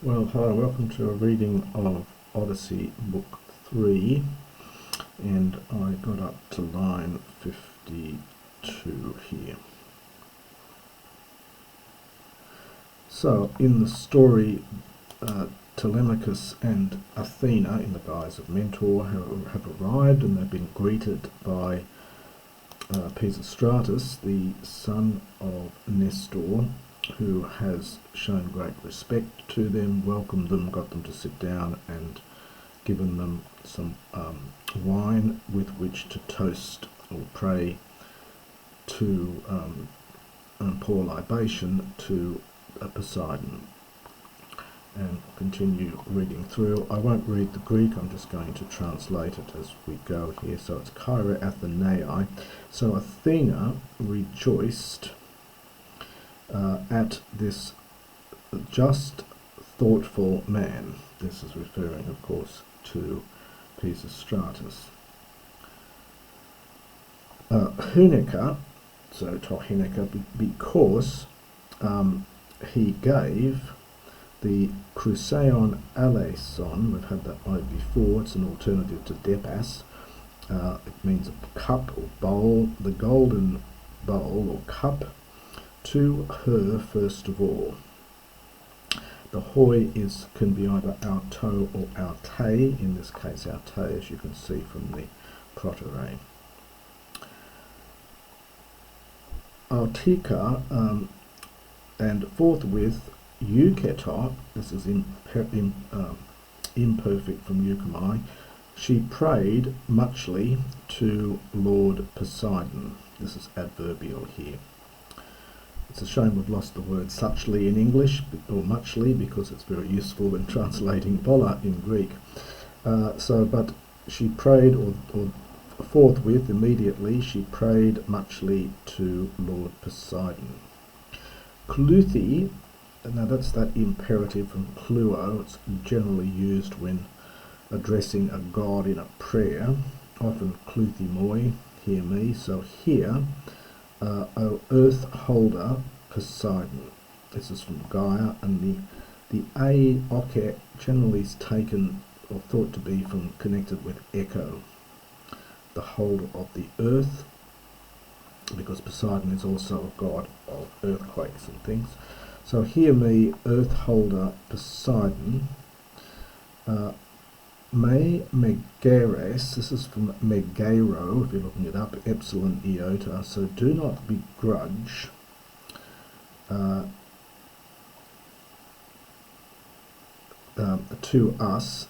Well, hello, welcome to a reading of Odyssey, Book 3, and I got up to line 52 here. So, in the story, Telemachus and Athena, in the guise of mentor, have arrived, and they've been greeted by Pisistratus, the son of Nestor, who has shown great respect to them, welcomed them, got them to sit down, and given them some wine with which to toast or pray to pour libation to Poseidon. And continue reading through. I won't read the Greek, I'm just going to translate it as we go here. So it's Kyra Athenai. So Athena rejoiced at this just, thoughtful man. This is referring, of course, to Pisistratus. Hunica, so Tohinica, because he gave the Crusaon Aleison, we've had that word before, it's an alternative to Depas. It means a cup or bowl, the golden bowl or cup, to her first of all. The hoi can be either auto or aute, in this case aute, as you can see from the proterane. Autica, and forthwith euketo, this is imperfect from euchomai, she prayed muchly to Lord Poseidon. This is adverbial here. It's a shame we've lost the word suchly in English, or muchly, because it's very useful when translating vola in Greek. But she prayed, or forthwith, immediately, she prayed muchly to Lord Poseidon. Kluthi, now that's that imperative from kluo, it's generally used when addressing a god in a prayer, often kluthi moi, hear me. So here, O earth holder Poseidon. This is from Gaia, and the a oke generally is taken or thought to be connected with echo, the holder of the earth, because Poseidon is also a god of earthquakes and things. So hear me, earth holder Poseidon. Me megares, this is from megero, if you're looking it up, epsilon iota, so do not begrudge to us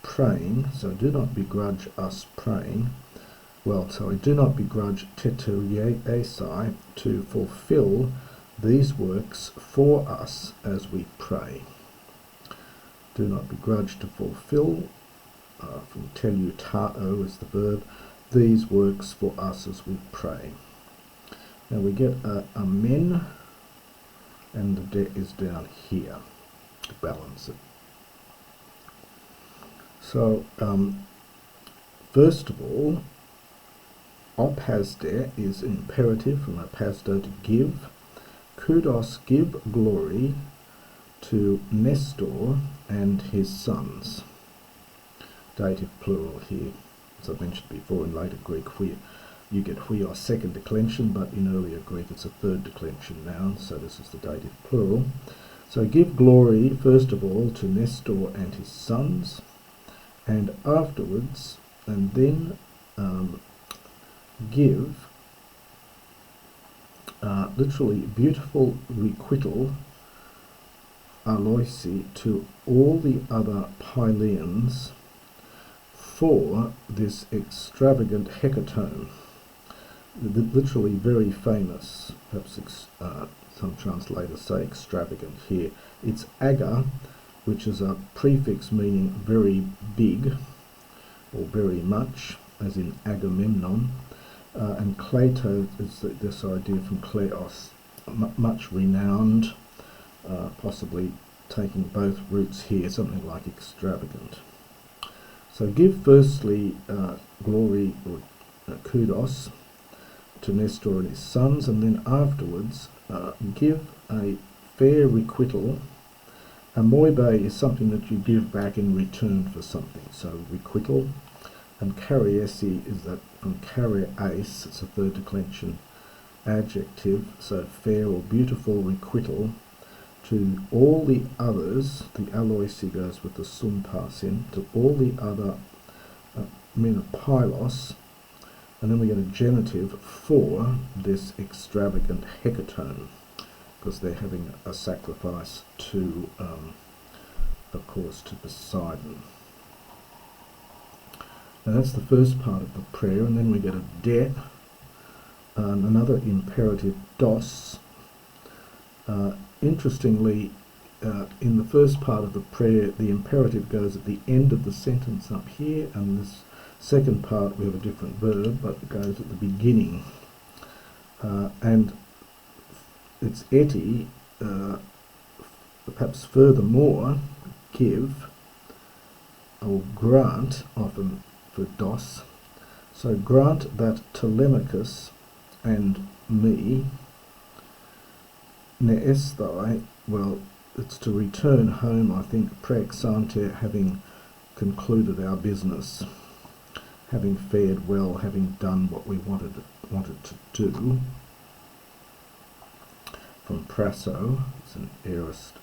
praying, so do not begrudge us praying, do not begrudge teteriesai, to fulfill these works for us as we pray. Do not begrudge to fulfill, from telutao is the verb, these works for us as we pray. Now we get a men, and the de is down here to balance it. So, first of all, opasde is imperative from opasdo, to give. Kudos, give glory to Nestor and his sons. Dative plural here, as I mentioned before. In later Greek, you get huios second declension, but in earlier Greek it's a third declension noun, so this is the dative plural. So give glory, first of all, to Nestor and his sons, and afterwards, and then give literally beautiful requital, aloisi, to all the other Pylians for this extravagant hecatomb, literally very famous. Perhaps some translators say extravagant here. It's aga, which is a prefix meaning very big or very much, as in Agamemnon, and kleto is this idea from kleos, much renowned, possibly taking both roots here, something like extravagant. So give firstly glory or kudos to Nestor and his sons, and then afterwards give a fair requital Amoibe is something that you give back in return for something, so requital. And cariesi is that from cariace, it's a third declension adjective, so fair or beautiful requital to all the others. The aloisi goes with the sum pasin, to all the other menopylos, and then we get a genitive for this extravagant hecatomb, because they're having a sacrifice to, of course, to Poseidon. Now that's the first part of the prayer, and then we get a de, another imperative dos. Interestingly, in the first part of the prayer, the imperative goes at the end of the sentence up here, and this second part we have a different verb, but it goes at the beginning. And it's eti, perhaps furthermore, give, or grant, often for dos. So grant that Telemachus and me, neesthai, well, it's to return home, I think, praexante, having concluded our business, having fared well, having done what we wanted to do. From prasso, it's an aorist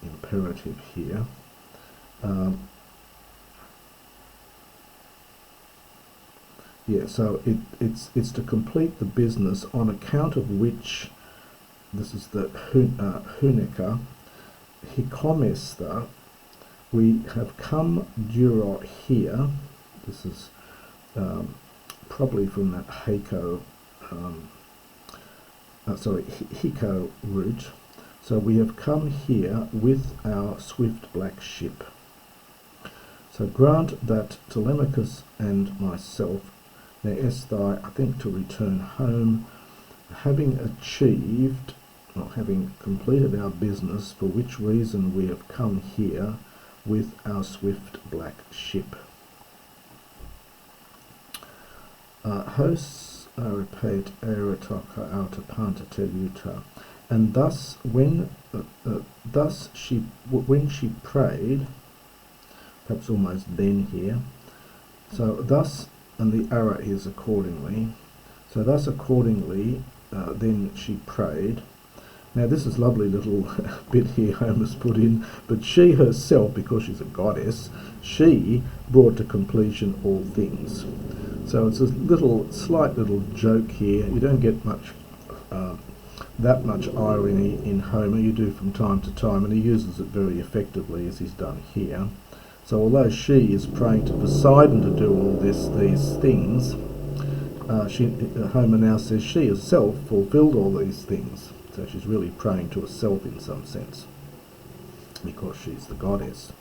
imperative here. Yeah, so it's to complete the business on account of which, this is the hunica, hikomesta, we have come duro here. This is probably from that hiko, hiko root. So we have come here with our swift black ship. So grant that Telemachus and myself, neesthai, I think to return home, having achieved, or having completed our business, for which reason we have come here with our swift black ship. Hosts repeat eratoka autapanta teluta, and thus when she prayed, perhaps almost then here. So thus, and the ara is accordingly. So thus accordingly, then she prayed. Now this is lovely little bit here Homer's put in, but she herself, because she's a goddess, she brought to completion all things. So it's a slight little joke here. You don't get much, that much irony in Homer. You do from time to time, and he uses it very effectively as he's done here. So although she is praying to Poseidon to do all these things, Homer now says she herself fulfilled all these things. So she's really praying to herself in some sense, because she's the goddess.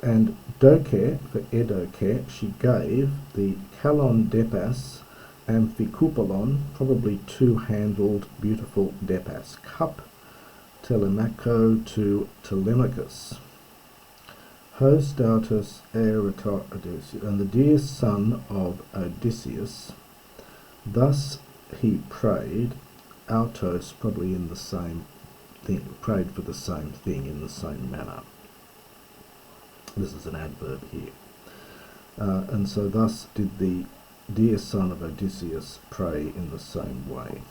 And doke, for edoke, she gave the kalon depas amphikupolon, probably two-handled beautiful depas cup, Telemacho to Telemachus. Host autos aerator Odysseus, and the dear son of Odysseus, thus he prayed, autos, probably in the same thing, prayed for the same thing in the same manner. This is an adverb here. And so thus did the dear son of Odysseus pray in the same way.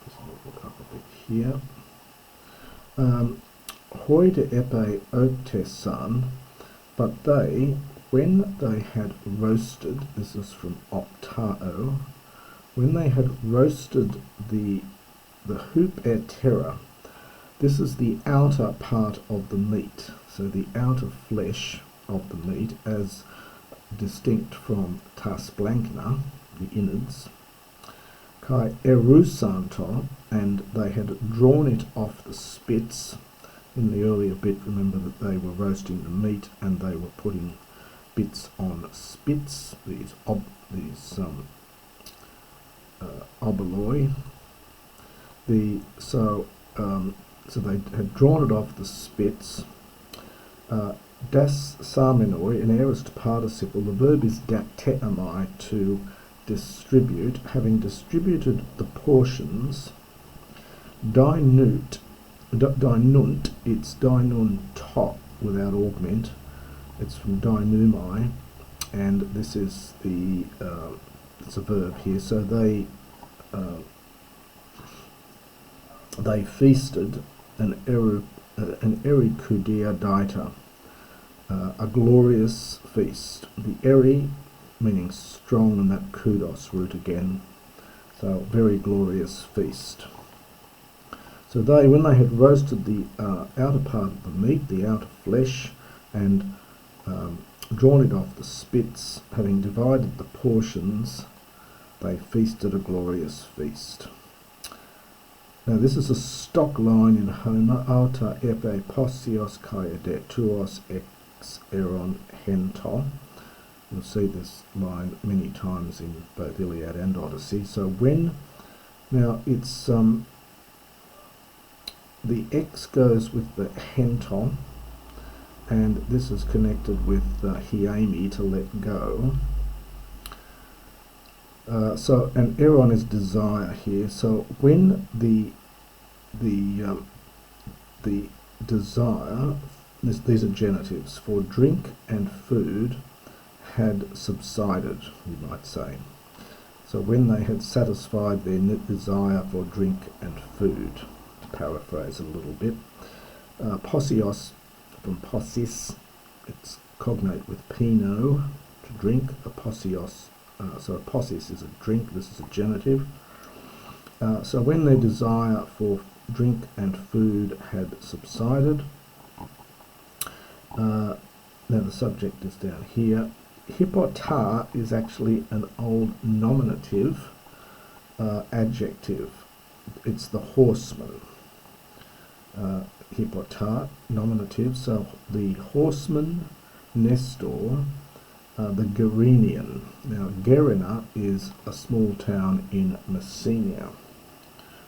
Just look up a bit here. Hoide epe optesan, but they, when they had roasted, this is from optao, when they had roasted the hoop terra, this is the outer part of the meat, so the outer flesh of the meat, as distinct from tas blancna, the innards, kai erusanto, and they had drawn it off the spits. In the earlier bit, remember that they were roasting the meat and they were putting bits on spits, these oboloi. So they had drawn it off the spits, Das Samenoi, an aorist participle. The verb is teamai, to distribute. Having distributed the portions, dinunt, it's dinun top without augment. It's from dinumai, and this is the it's a verb here. So they feasted an erikudia dita, a glorious feast. The eri meaning strong, and that kudos root again. So very glorious feast. So when they had roasted the outer part of the meat, the outer flesh, and drawn it off the spits, having divided the portions, they feasted a glorious feast. Now this is a stock line in Homer. Alta epe posios kai de tuos ex eron hento. You'll see this line many times in both Iliad and Odyssey. So now it's the X goes with the henton, and this is connected with hiemi, to let go. So an eron is desire here. So when the desire, these are genitives, for drink and food had subsided, you might say. So when they had satisfied their desire for drink and food, to paraphrase a little bit. Posios from posis, it's cognate with pino, to drink. A posios, so a posis is a drink, this is a genitive. So when their desire for drink and food had subsided, now the subject is down here. Hippota is actually an old nominative adjective. It's the horseman. Hippota, nominative. So the horseman, Nestor, the Gerenian. Now Gerena is a small town in Messenia,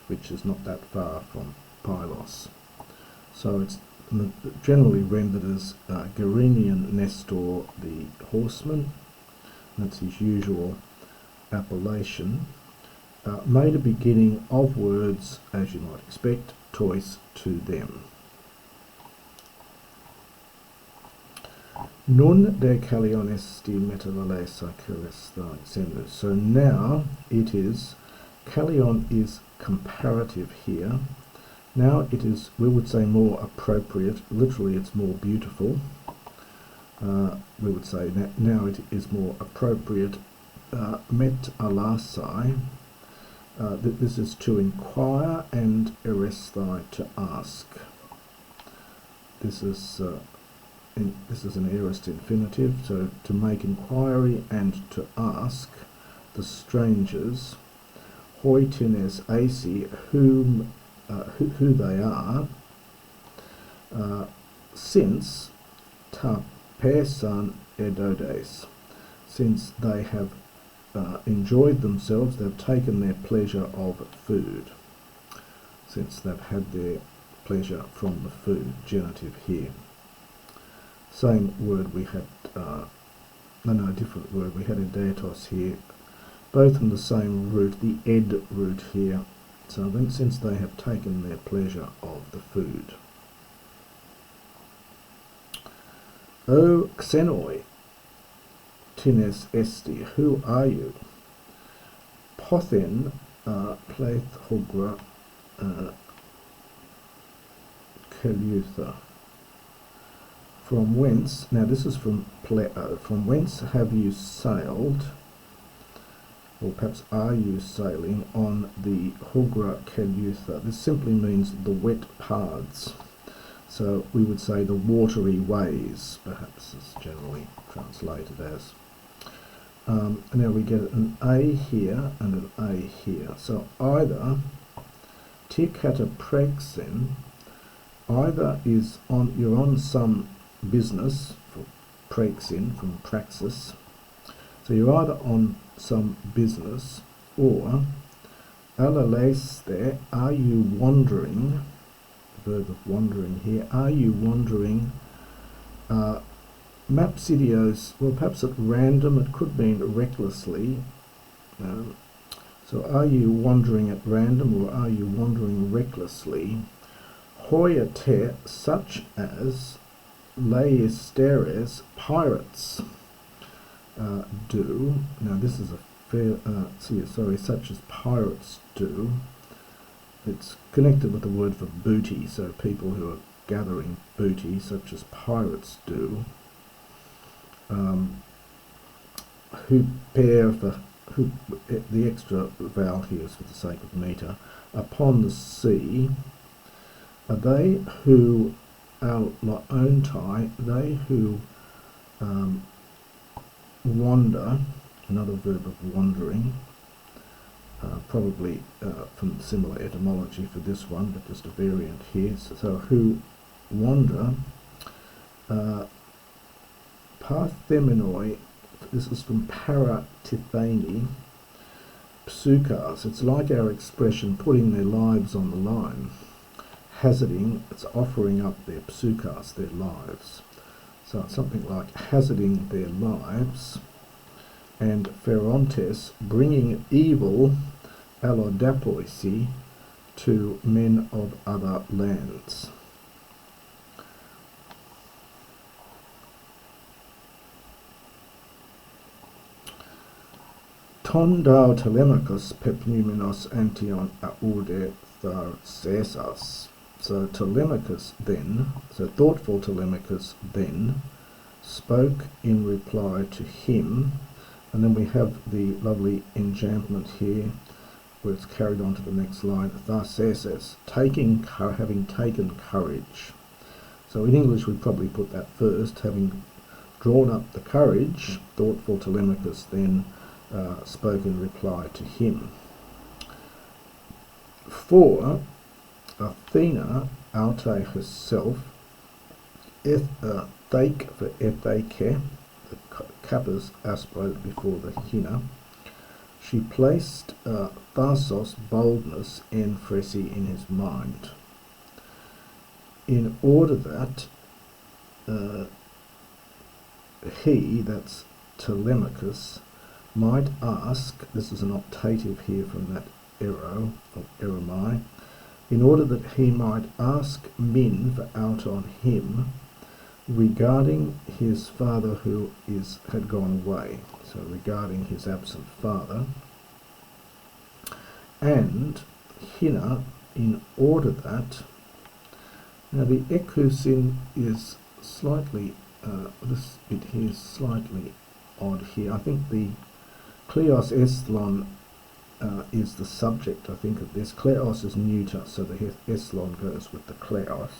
which is not that far from Pylos. So it's generally rendered as Gerenian Nestor the horseman. That's his usual appellation. Made a beginning of words, as you might expect, tois to them. Nun de Callion esti metalalesa curis thy. So now it is, Callion is comparative here. Now it is, we would say, more appropriate. Literally, it's more beautiful. We would say that now it is more appropriate. Met alasai. This is to inquire, and eresthai, to ask. This is an aorist infinitive. So to make inquiry and to ask the strangers. Hoitines asi, who they are, since ta pesan edodes, since they have enjoyed themselves, they've taken their pleasure of food, since they've had their pleasure from the food, genitive here. Same word we had, different word, we had edetos here, both from the same root, the ed root here. So then, since they have taken their pleasure of the food. O xenoi, tines esti, who are you? Pothen pleth hogra kelutha. From whence, now this is from pleo, from whence have you sailed, or perhaps are you sailing on the Hogra Kelutha? This simply means the wet paths. So we would say the watery ways, perhaps is generally translated as. Now we get an A here and an A here. So either tikata prexen, either is on, you're on some business, for prexin from praxis. So you're either on some business, or alaleste, are you wandering, the verb of wandering here, are you wandering Mapsidios, well, perhaps at random, it could mean recklessly. So are you wandering at random or are you wandering recklessly? Hoia te, such as Leisteres pirates do. Now this is a fair, such as pirates do. It's connected with the word for booty, so people who are gathering booty, such as pirates do. Who pair for who, the extra vowel here is for the sake of meter. Upon the sea, are they who laontai, they who wander, another verb of wandering, probably from similar etymology for this one, but just a variant here. So who wander, parthemenoi, this is from paratithani, psukas, it's like our expression putting their lives on the line. Hazarding, it's offering up their psukas, their lives. So it's something like hazarding their lives. And pherontes, bringing evil, allodapoisi, to men of other lands. Ton dao Telemachus pepnumenos antion aude tharcesas. So Telemachus then, so thoughtful Telemachus then, spoke in reply to him, and then we have the lovely enjambment here, where it's carried on to the next line, tharcesas, having taken courage. So in English we'd probably put that first, having drawn up the courage, thoughtful Telemachus then spoke in reply to him. For Athena, Alte herself, Thake for Ethake, the kappas aspirated before the hina, she placed Tharsos, boldness, and Phresi in his mind, in order that he, that's Telemachus, might ask, this is an optative here from that ero, or eromai, in order that he might ask Min for out on him regarding his father who had gone away, so regarding his absent father, and Hina, in order that, now the ekusin is slightly, this bit here is slightly odd here. I think the kleos esthlon is the subject, I think, of this. Kleos is neuter, so the esthlon goes with the kleos.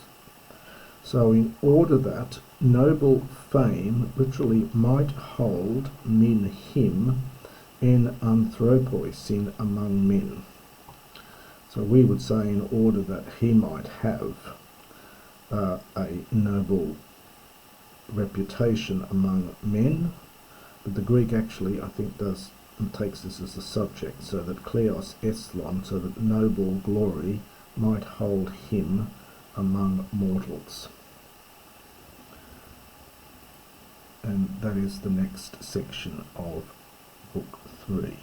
So in order that noble fame literally might hold min him en anthropoisin among men. So we would say in order that he might have a noble reputation among men, but the Greek actually, I think, takes this as the subject, so that kleos esthlon, so that noble glory might hold him among mortals. And that is the next section of Book 3.